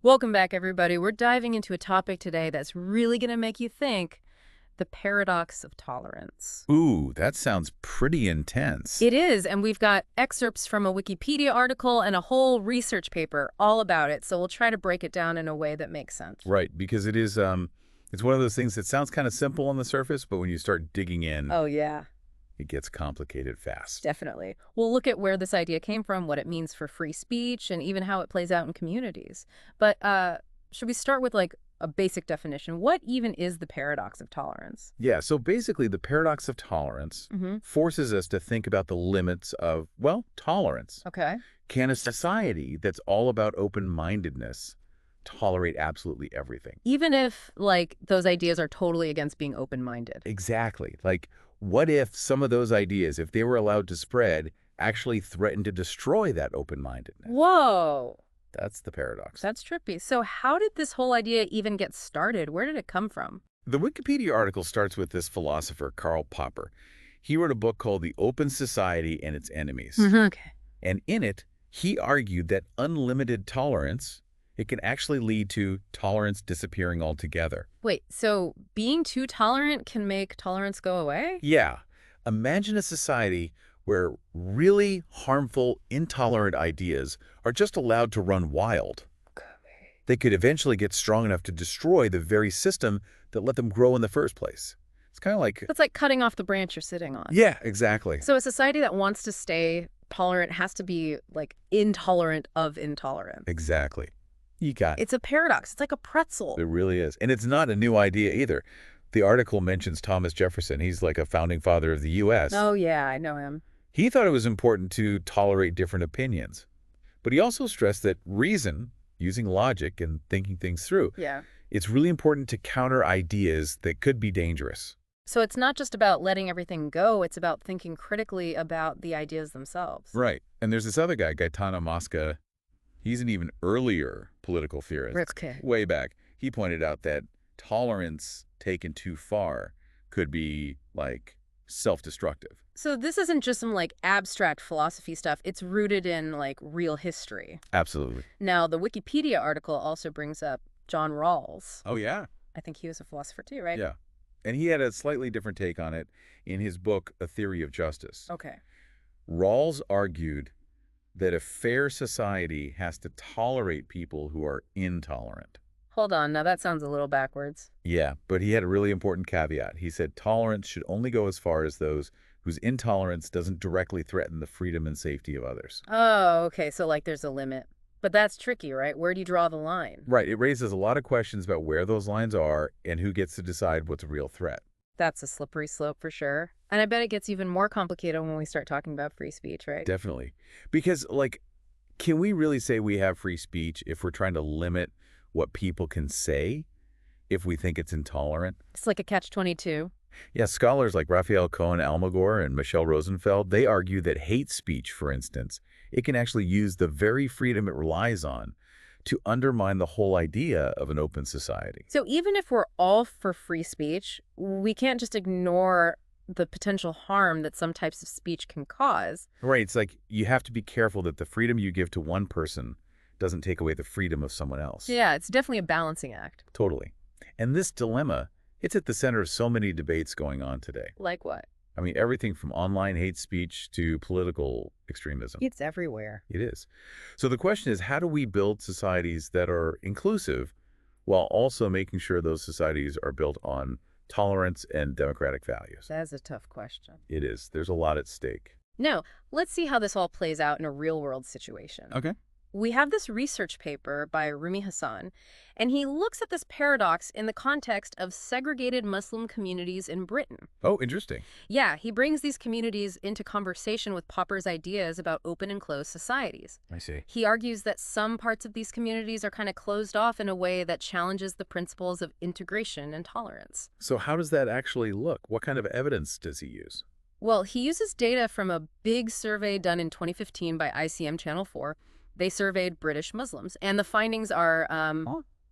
Welcome back, everybody. We're diving into a topic today that's really going to make you think, the paradox of tolerance. Ooh, that sounds pretty intense. It is, and we've got excerpts from a Wikipedia article and a whole research paper all about it, so we'll try to break it down in a way that makes sense. Right, because it's one of those things that sounds kind of simple on the surface, but when you start digging in, Oh, yeah, it gets complicated fast. definitely. We'll look at where this idea came from, what it means for free speech, and even how it plays out in communities. But should we start with, like, a basic definition? What even is the paradox of tolerance? Yeah, so basically the paradox of tolerance forces us to think about the limits of, well, tolerance. Okay. Can a society that's all about open-mindedness tolerate absolutely everything? Even if, like, those ideas are totally against being open-minded. Exactly. Like, what if some of those ideas, if they were allowed to spread, actually threatened to destroy that open-mindedness? Whoa, That's the paradox. that's trippy. So how did this whole idea even get started? Where did it come from? The Wikipedia article starts with this philosopher, Karl Popper. He wrote a book called The Open Society and Its Enemies. Okay. And in it, he argued that unlimited tolerance, it can actually lead to tolerance disappearing altogether. Wait, so being too tolerant can make tolerance go away? Yeah, imagine a society where really harmful, intolerant ideas are just allowed to run wild. They could eventually get strong enough to destroy the very system that let them grow in the first place. It's kind of like... That's like cutting off the branch you're sitting on. Yeah, exactly. So a society that wants to stay tolerant has to be, like, intolerant of intolerance. Exactly. You got it. It's a paradox. It's like a pretzel. It really is. And it's not a new idea either. The article mentions Thomas Jefferson. He's like a founding father of the U.S. Oh, yeah, I know him. He thought it was important to tolerate different opinions. But he also stressed that reason, using logic and thinking things through, Yeah. it's really important to counter ideas that could be dangerous. So it's not just about letting everything go, it's about thinking critically about the ideas themselves. Right. And there's this other guy, Gaetano Mosca. He's an even earlier political theorist. Okay. Way back. He pointed out that tolerance taken too far could be, like, self-destructive. So this isn't just some, like, abstract philosophy stuff. It's rooted in, like, real history. Absolutely. Now, the Wikipedia article also brings up John Rawls. Oh, yeah. I think he was a philosopher too, right? Yeah. And he had a slightly different take on it in his book, A Theory of Justice. Okay. Rawls argued that a fair society has to tolerate people who are intolerant. Hold on. Now that sounds a little backwards. Yeah, but he had a really important caveat. He said tolerance should only go as far as those whose intolerance doesn't directly threaten the freedom and safety of others. Oh, okay. So, like, there's a limit. But that's tricky, right? Where do you draw the line? Right, it raises a lot of questions about where those lines are and who gets to decide what's a real threat. That's a slippery slope for sure. And I bet it gets even more complicated when we start talking about free speech, right? Definitely. Because, like, can we really say we have free speech if we're trying to limit what people can say if we think it's intolerant? It's like a catch-22. Yeah, scholars like Raphael Cohen-Almagor and Michelle Rosenfeld, they argue that hate speech, for instance, it can actually use the very freedom it relies on to undermine the whole idea of an open society. So even if we're all for free speech, we can't just ignore the potential harm that some types of speech can cause. Right, it's like you have to be careful that the freedom you give to one person doesn't take away the freedom of someone else. Yeah, it's definitely a balancing act. Totally. And this dilemma, it's at the center of so many debates going on today. Like what? I mean, everything from online hate speech to political extremism. It's everywhere. It is. So the question is, how do we build societies that are inclusive while also making sure those societies are built on tolerance and democratic values? That's a tough question. It is. There's a lot at stake. Now, let's see how this all plays out in a real-world situation. Okay. We have this research paper by Rumi Hassan, and he looks at this paradox in the context of segregated Muslim communities in Britain. Oh, interesting. Yeah, he brings these communities into conversation with Popper's ideas about open and closed societies. I see. He argues that some parts of these communities are kind of closed off in a way that challenges the principles of integration and tolerance. So how does that actually look? What kind of evidence does he use? Well, he uses data from a big survey done in 2015 by ICM Channel 4. They surveyed British Muslims, and the findings are,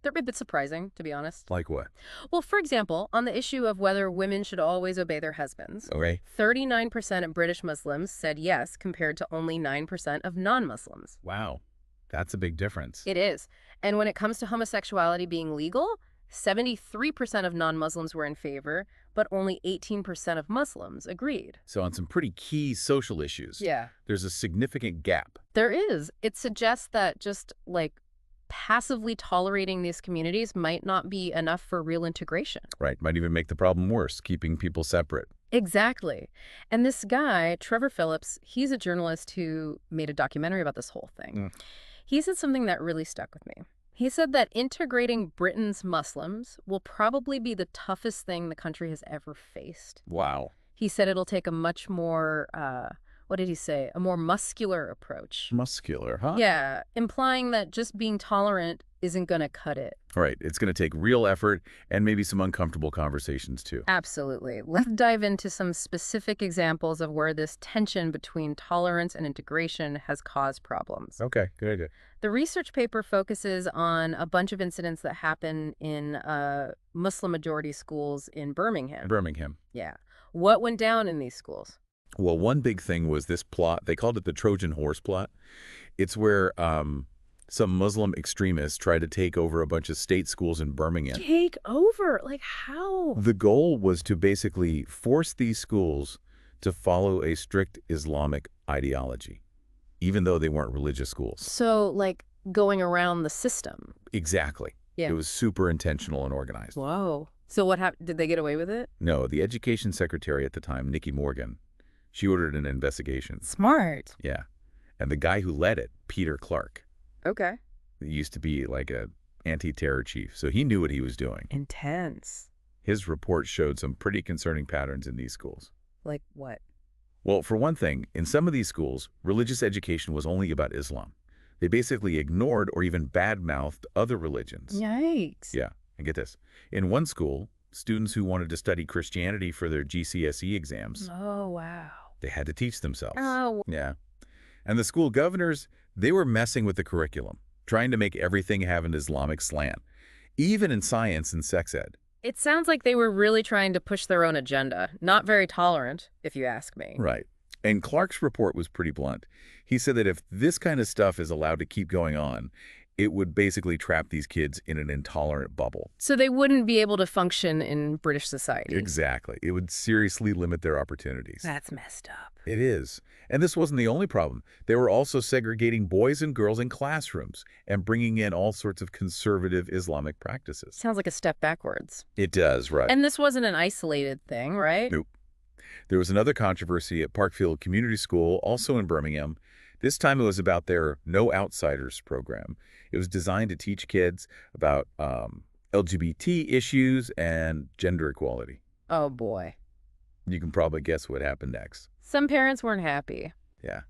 they're a bit surprising, to be honest. Like what? Well, for example, on the issue of whether women should always obey their husbands, Okay. 39% of British Muslims said yes, compared to only 9% of non-Muslims. Wow. That's a big difference. It is. And when it comes to homosexuality being legal, 73% of non-Muslims were in favor, but only 18% of Muslims agreed. So on some pretty key social issues, Yeah. there's a significant gap. There is. It suggests that just like passively tolerating these communities might not be enough for real integration. Right. Might even make the problem worse, keeping people separate. Exactly. And this guy, Trevor Phillips, he's a journalist who made a documentary about this whole thing. Mm. He said something that really stuck with me. He said that integrating Britain's Muslims will probably be the toughest thing the country has ever faced. Wow. He said it'll take a much more, what did he say? A more muscular approach. Muscular, huh? Yeah, implying that just being tolerant isn't going to cut it. Right. It's going to take real effort and maybe some uncomfortable conversations, too. Absolutely. Let's dive into some specific examples of where this tension between tolerance and integration has caused problems. Okay, good idea. The research paper focuses on a bunch of incidents that happen in Muslim-majority schools in Birmingham. Birmingham. Yeah. What went down in these schools? Well, one big thing was this plot. They called it the Trojan horse plot. It's where some Muslim extremists tried to take over a bunch of state schools in Birmingham. Take over? Like how? The goal was to basically force these schools to follow a strict Islamic ideology, even though they weren't religious schools. So, like, going around the system. Exactly. Yeah. It was super intentional and organized. Whoa. So what happened? Did they get away with it? No, the education secretary at the time, Nikki Morgan, she ordered an investigation. Smart. Yeah. And the guy who led it, Peter Clark, Okay. he used to be like a anti-terror chief, so he knew what he was doing. Intense. His report showed some pretty concerning patterns in these schools. Like what? Well, for one thing, in some of these schools, religious education was only about Islam. They basically ignored or even bad-mouthed other religions. Yikes. Yeah, and get this. In one school, students who wanted to study Christianity for their GCSE exams, Oh, wow. they had to teach themselves. Oh. Yeah. And the school governors, they were messing with the curriculum, trying to make everything have an Islamic slant, even in science and sex ed. It sounds like they were really trying to push their own agenda. Not very tolerant, if you ask me. Right. And Clark's report was pretty blunt. He said that if this kind of stuff is allowed to keep going on, it would basically trap these kids in an intolerant bubble. So they wouldn't be able to function in British society. Exactly. It would seriously limit their opportunities. That's messed up. It is. And this wasn't the only problem. They were also segregating boys and girls in classrooms and bringing in all sorts of conservative Islamic practices. Sounds like a step backwards. It does, right. And this wasn't an isolated thing, right? Nope. There was another controversy at Parkfield Community School, also in Birmingham. This time it was about their No Outsiders program. It was designed to teach kids about LGBT issues and gender equality. Oh, boy. You can probably guess what happened next. Some parents weren't happy. Yeah.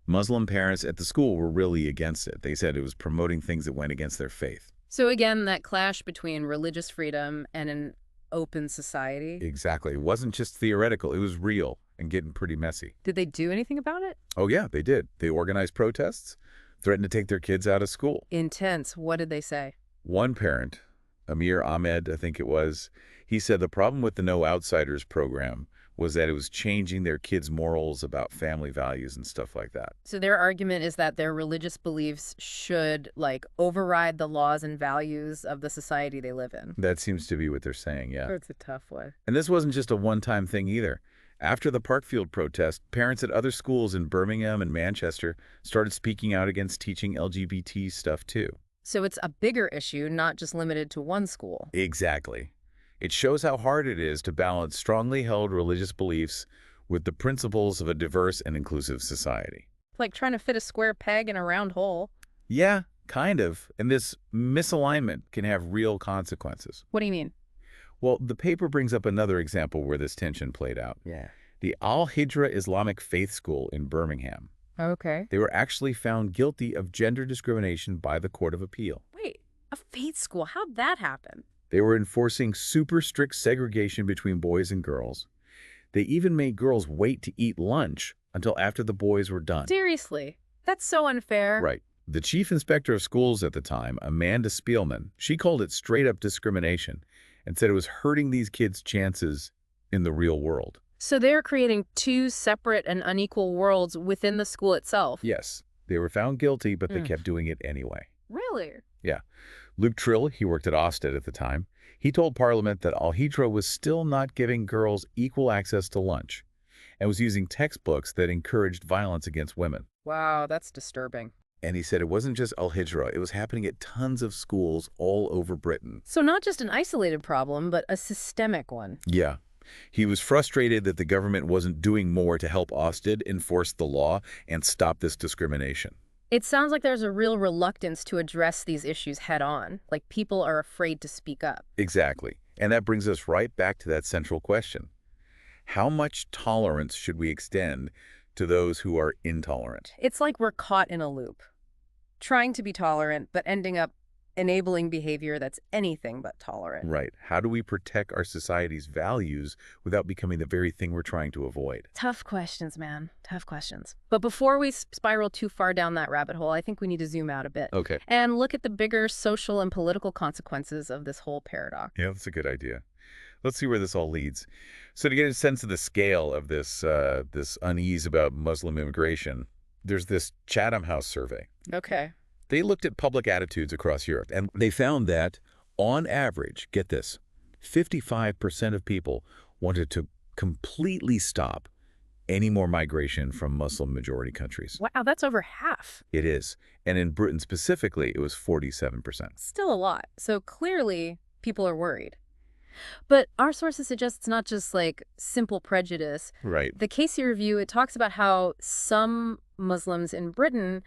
Muslim parents at the school were really against it. They said it was promoting things that went against their faith. So again, that clash between religious freedom and an open society. Exactly. It wasn't just theoretical. It was real and getting pretty messy. Did they do anything about it? Oh, yeah, they did. They organized protests, threatened to take their kids out of school. Intense. What did they say? One parent, Amir Ahmed, I think it was, he said the problem with the No Outsiders program was that it was changing their kids' morals about family values and stuff like that. So their argument is that their religious beliefs should, like, override the laws and values of the society they live in. That seems to be what they're saying, yeah. That's a tough one. And this wasn't just a one-time thing either. After the Parkfield protest, parents at other schools in Birmingham and Manchester started speaking out against teaching LGBT stuff too. So it's a bigger issue, not just limited to one school. Exactly. It shows how hard it is to balance strongly held religious beliefs with the principles of a diverse and inclusive society. Like trying to fit a square peg in a round hole. Yeah, kind of. And this misalignment can have real consequences. What do you mean? Well, the paper brings up another example where this tension played out. Yeah. The Al-Hijra Islamic Faith School in Birmingham. Okay. They were actually found guilty of gender discrimination by the Court of Appeal. Wait, a faith school? How'd that happen? They were enforcing super strict segregation between boys and girls. They even made girls wait to eat lunch until after the boys were done. Seriously? That's so unfair. Right. The chief inspector of schools at the time, Amanda Spielman, she called it straight-up discrimination and said it was hurting these kids' chances in the real world. So they're creating two separate and unequal worlds within the school itself. Yes. They were found guilty, but they Mm. kept doing it anyway. Really? Yeah. Luke Trill, he worked at Ofsted at the time. He told Parliament that Al-Hijra was still not giving girls equal access to lunch and was using textbooks that encouraged violence against women. Wow, that's disturbing. And he said it wasn't just Al-Hijra, it was happening at tons of schools all over Britain. So not just an isolated problem, but a systemic one. Yeah. He was frustrated that the government wasn't doing more to help Ofsted enforce the law and stop this discrimination. It sounds like there's a real reluctance to address these issues head on, like people are afraid to speak up. Exactly. And that brings us right back to that central question. How much tolerance should we extend to those who are intolerant? It's like we're caught in a loop, trying to be tolerant, but ending up enabling behavior that's anything but tolerant. Right. How do we protect our society's values without becoming the very thing we're trying to avoid? Tough questions, man. Tough questions. But before we spiral too far down that rabbit hole, I think we need to zoom out a bit Okay. and look at the bigger social and political consequences of this whole paradox. Yeah, that's a good idea. Let's see where this all leads. So to get a sense of the scale of this unease about Muslim immigration, there's this Chatham House survey. Okay. They looked at public attitudes across Europe, and they found that, on average, get this, 55% of people wanted to completely stop any more migration from Muslim-majority countries. Wow, that's over half. It is. And in Britain specifically, it was 47%. Still a lot. So clearly, people are worried. But our sources suggest it's not just like simple prejudice. Right. The Casey review, it talks about how some Muslims in Britain,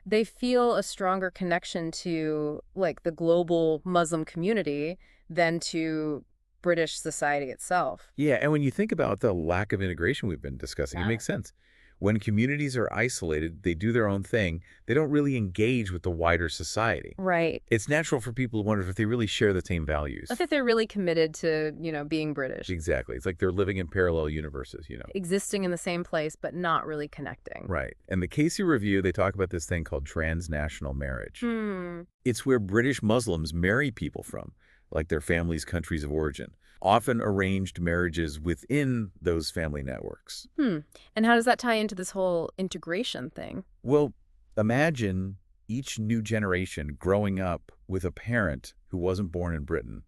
they feel a stronger connection to like the global Muslim community than to British society itself. Yeah, and when you think about the lack of integration we've been discussing, it Yeah. makes sense. When communities are isolated, they do their own thing. They don't really engage with the wider society. Right. It's natural for people to wonder if they really share the same values. I think they're really committed to, being British, Exactly. It's like they're living in parallel universes, existing in the same place, but not really connecting. Right. And the Casey Review, they talk about this thing called transnational marriage. Hmm. It's where British Muslims marry people from, like their family's countries of origin, often arranged marriages within those family networks. And how does that tie into this whole integration thing? Well, imagine each new generation growing up with a parent who wasn't born in Britain,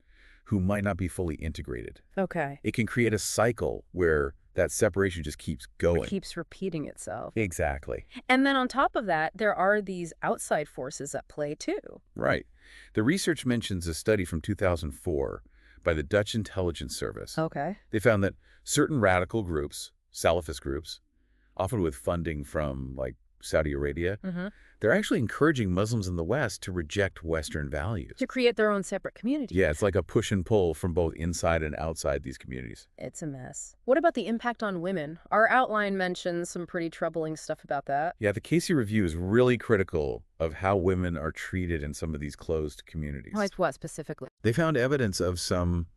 who might not be fully integrated. Okay. It can create a cycle where that separation just keeps going. It keeps repeating itself. Exactly. And then on top of that, there are these outside forces at play too. Right. The research mentions a study from 2004 by the Dutch intelligence service. Okay. They found that certain radical groups, Salafist groups, often with funding from like Saudi Arabia, they're actually encouraging Muslims in the West to reject Western values. To create their own separate community. Yeah, it's like a push and pull from both inside and outside these communities. It's a mess. What about the impact on women? Our outline mentions some pretty troubling stuff about that. Yeah, the Casey Review is really critical of how women are treated in some of these closed communities. Like what specifically? They found evidence of some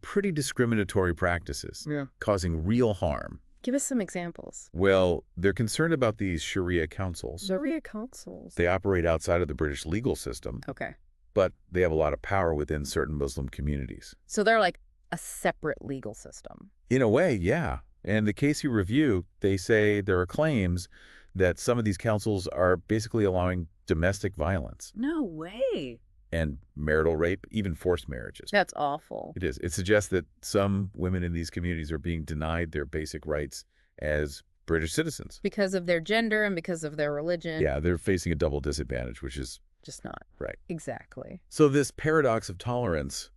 pretty discriminatory practices causing real harm. Give us some examples. Well, they're concerned about these Sharia councils. Sharia councils. They operate outside of the British legal system, Okay. but they have a lot of power within certain Muslim communities. So they're like a separate legal system. In a way, yeah. And the Casey Review, they say there are claims that some of these councils are basically allowing domestic violence No way. and marital rape, even forced marriages. That's awful. It is. It suggests that some women in these communities are being denied their basic rights as British citizens. Because of their gender and because of their religion. Yeah, they're facing a double disadvantage, which is Just not. right. Exactly. So this paradox of tolerance,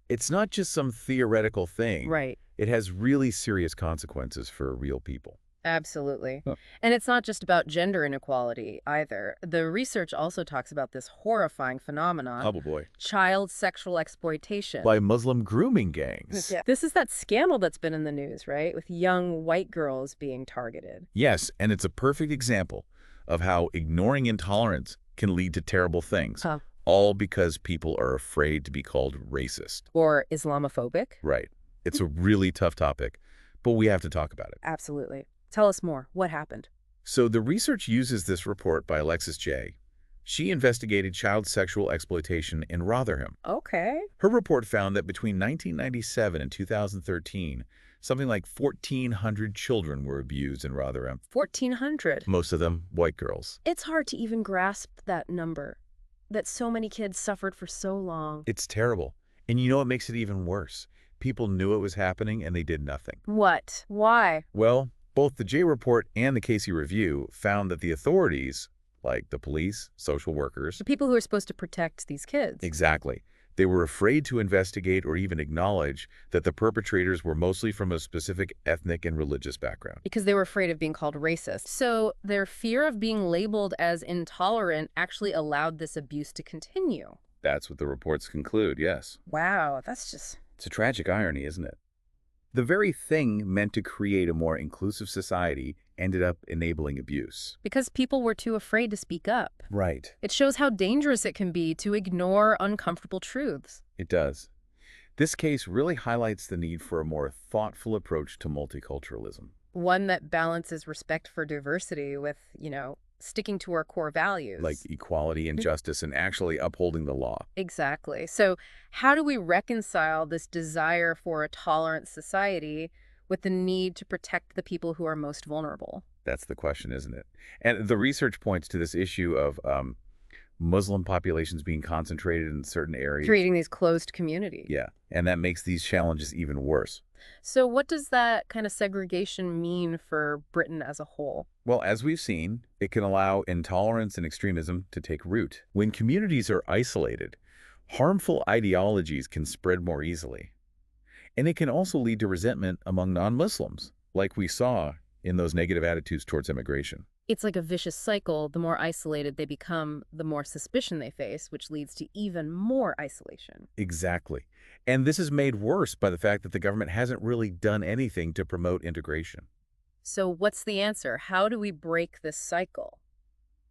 it's not just some theoretical thing. Right. It has really serious consequences for real people. Absolutely. Huh. And it's not just about gender inequality either. The research also talks about this horrifying phenomenon, Oh boy. child sexual exploitation. By Muslim grooming gangs. Yeah. This is that scandal that's been in the news, right? With young white girls being targeted. Yes, and it's a perfect example of how ignoring intolerance can lead to terrible things. Huh. All because people are afraid to be called racist. Or Islamophobic. Right. It's a really tough topic, but we have to talk about it. Absolutely. Tell us more. What happened? So the research uses this report by Alexis J. She investigated child sexual exploitation in Rotherham. Okay. Her report found that between 1997 and 2013, something like 1,400 children were abused in Rotherham, 1,400. most of them white girls. It's hard to even grasp that number, that so many kids suffered for so long. It's terrible. And you know what makes it even worse? People knew it was happening and they did nothing. What? Why? Well, both the J report and the Casey review found that the authorities, like the police, social workers, The people who are supposed to protect these kids. exactly, they were afraid to investigate or even acknowledge that the perpetrators were mostly from a specific ethnic and religious background. Because they were afraid of being called racist. So their fear of being labeled as intolerant actually allowed this abuse to continue. That's what the reports conclude, yes. Wow, that's just... It's a tragic irony, isn't it? The very thing meant to create a more inclusive society ended up enabling abuse. because people were too afraid to speak up. Right. It shows how dangerous it can be to ignore uncomfortable truths. It does. This case really highlights the need for a more thoughtful approach to multiculturalism. One that balances respect for diversity with, sticking to our core values. Like equality and justice and actually upholding the law. Exactly. So how do we reconcile this desire for a tolerant society with the need to protect the people who are most vulnerable? That's the question, isn't it? And the research points to this issue of Muslim populations being concentrated in certain areas. Creating these closed communities. Yeah, and that makes these challenges even worse. So what does that kind of segregation mean for Britain as a whole? Well, as we've seen, it can allow intolerance and extremism to take root. When communities are isolated, harmful ideologies can spread more easily. And it can also lead to resentment among non-Muslims, like we saw in those negative attitudes towards immigration. It's like a vicious cycle. The more isolated they become, the more suspicion they face, which leads to even more isolation. Exactly. And this is made worse by the fact that the government hasn't really done anything to promote integration. So what's the answer? How do we break this cycle?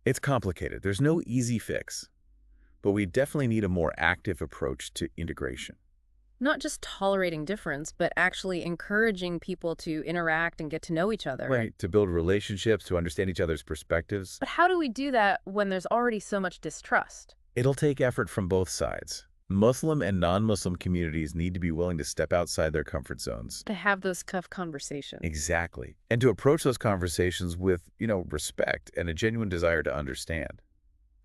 It's complicated. There's no easy fix. But we definitely need a more active approach to integration. Not just tolerating difference, but actually encouraging people to interact and get to know each other. Right. To build relationships, to understand each other's perspectives. But how do we do that when there's already so much distrust? It'll take effort from both sides. Muslim and non-Muslim communities need to be willing to step outside their comfort zones. To have those tough conversations. Exactly. And to approach those conversations with, respect and a genuine desire to understand.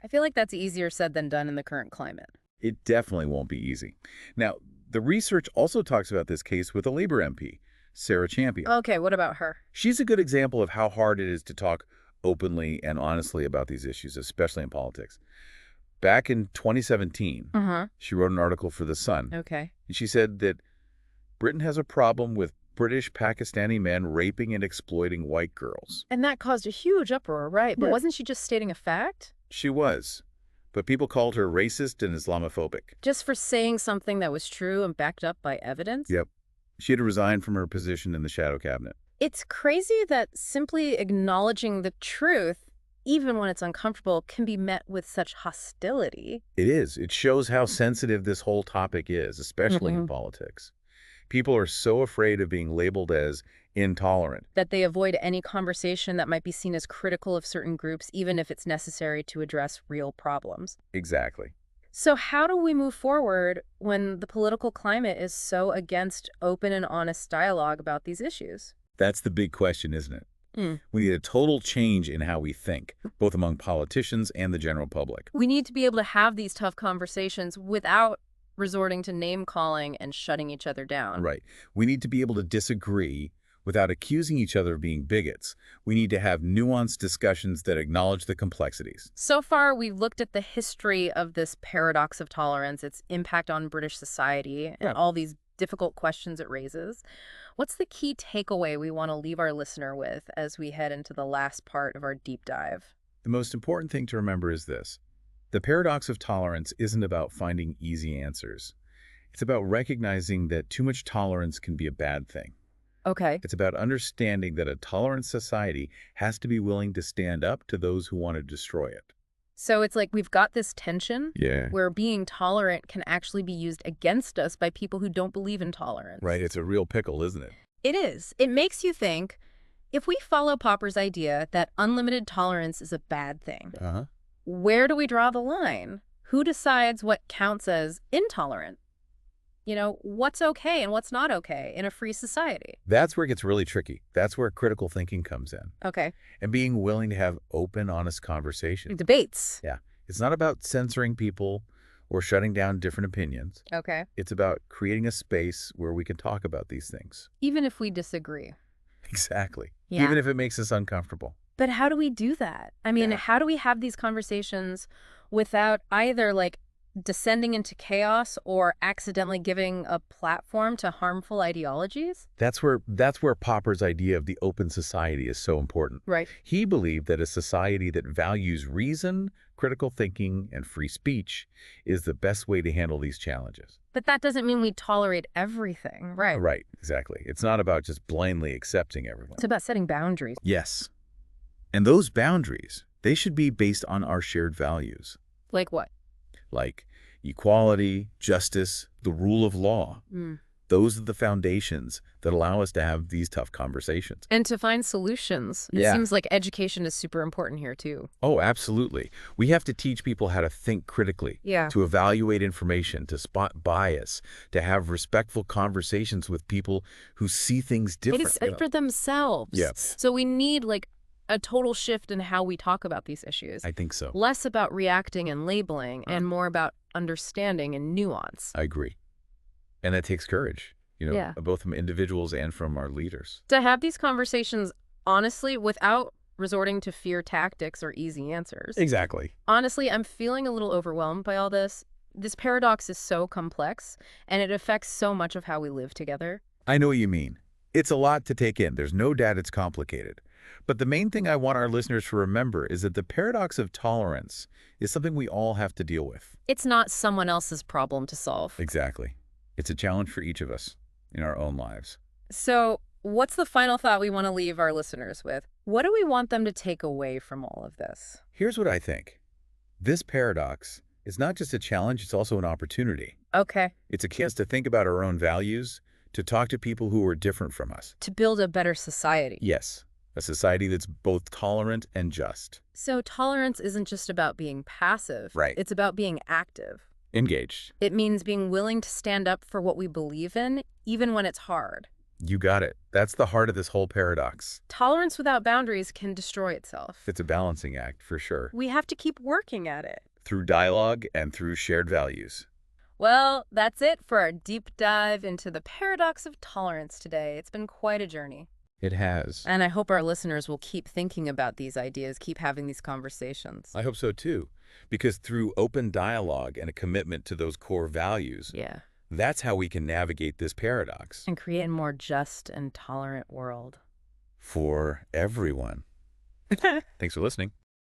I feel like that's easier said than done in the current climate. It definitely won't be easy. Now, the research also talks about this case with a Labour MP, Sarah Champion. Okay, what about her? She's a good example of how hard it is to talk openly and honestly about these issues, especially in politics. Back in 2017, she wrote an article for The Sun. Okay. And she said that Britain has a problem with British Pakistani men raping and exploiting white girls. And that caused a huge uproar, right? But Yeah. wasn't she just stating a fact? She was. But people called her racist and Islamophobic. Just for saying something that was true and backed up by evidence? Yep. She had to resign from her position in the shadow cabinet. It's crazy that simply acknowledging the truth, even when it's uncomfortable, can be met with such hostility. It is. It shows how sensitive this whole topic is, especially in politics. People are so afraid of being labeled as intolerant. That they avoid any conversation that might be seen as critical of certain groups, even if it's necessary to address real problems. Exactly. So how do we move forward when the political climate is so against open and honest dialogue about these issues? That's the big question, isn't it? We need a total change in how we think, both among politicians and the general public. We need to be able to have these tough conversations without resorting to name-calling and shutting each other down. Right. We need to be able to disagree without accusing each other of being bigots. We need to have nuanced discussions that acknowledge the complexities. So far, we've looked at the history of this paradox of tolerance, its impact on British society, and all these difficult questions it raises. What's the key takeaway we want to leave our listener with as we head into the last part of our deep dive? The most important thing to remember is this. The paradox of tolerance isn't about finding easy answers. It's about recognizing that too much tolerance can be a bad thing. Okay. It's about understanding that a tolerant society has to be willing to stand up to those who want to destroy it. So it's like we've got this tension Yeah. where being tolerant can actually be used against us by people who don't believe in tolerance. Right. It's a real pickle, isn't it? It is. It makes you think, if we follow Popper's idea that unlimited tolerance is a bad thing, where do we draw the line? Who decides what counts as intolerant? What's okay and what's not okay in a free society? That's where it gets really tricky. That's where critical thinking comes in. Okay. And being willing to have open, honest conversations. Debates. Yeah. It's not about censoring people or shutting down different opinions. Okay. It's about creating a space where we can talk about these things. Even if we disagree. Exactly. Yeah. Even if it makes us uncomfortable. But how do we do that? I mean, how do we have these conversations without either descending into chaos or accidentally giving a platform to harmful ideologies? That's where Popper's idea of the open society is so important. Right. He believed that a society that values reason, critical thinking, and free speech is the best way to handle these challenges. But that doesn't mean we tolerate everything, right? Right, exactly. It's not about just blindly accepting everyone. It's about setting boundaries. Yes. And those boundaries, they should be based on our shared values. Like what? Like equality, justice, the rule of law. Those are the foundations that allow us to have these tough conversations. And to find solutions. It seems like education is super important here, too. Oh, absolutely. We have to teach people how to think critically, to evaluate information, to spot bias, to have respectful conversations with people who see things different. It's for themselves. Yeah. So we need a total shift in how we talk about these issues. I think so. Less about reacting and labeling and more about understanding and nuance. I agree. And that takes courage, both from individuals and from our leaders. To have these conversations honestly without resorting to fear tactics or easy answers. Exactly. Honestly, I'm feeling a little overwhelmed by all this. This paradox is so complex, and it affects so much of how we live together. I know what you mean. It's a lot to take in. There's no doubt it's complicated. But the main thing I want our listeners to remember is that the paradox of tolerance is something we all have to deal with. It's not someone else's problem to solve. Exactly. It's a challenge for each of us in our own lives. So, what's the final thought we want to leave our listeners with? What do we want them to take away from all of this? Here's what I think. This paradox is not just a challenge, it's also an opportunity. Okay. It's a chance to think about our own values, to talk to people who are different from us. To build a better society. Yes, a society that's both tolerant and just. So tolerance isn't just about being passive. Right. It's about being active. Engaged. It means being willing to stand up for what we believe in, even when it's hard. You got it. That's the heart of this whole paradox. Tolerance without boundaries can destroy itself. It's a balancing act, for sure. We have to keep working at it. Through dialogue and through shared values. Well, that's it for our deep dive into the paradox of tolerance today. It's been quite a journey. It has. And I hope our listeners will keep thinking about these ideas, keep having these conversations. I hope so too. Because through open dialogue and a commitment to those core values, that's how we can navigate this paradox. And create a more just and tolerant world. For everyone. Thanks for listening.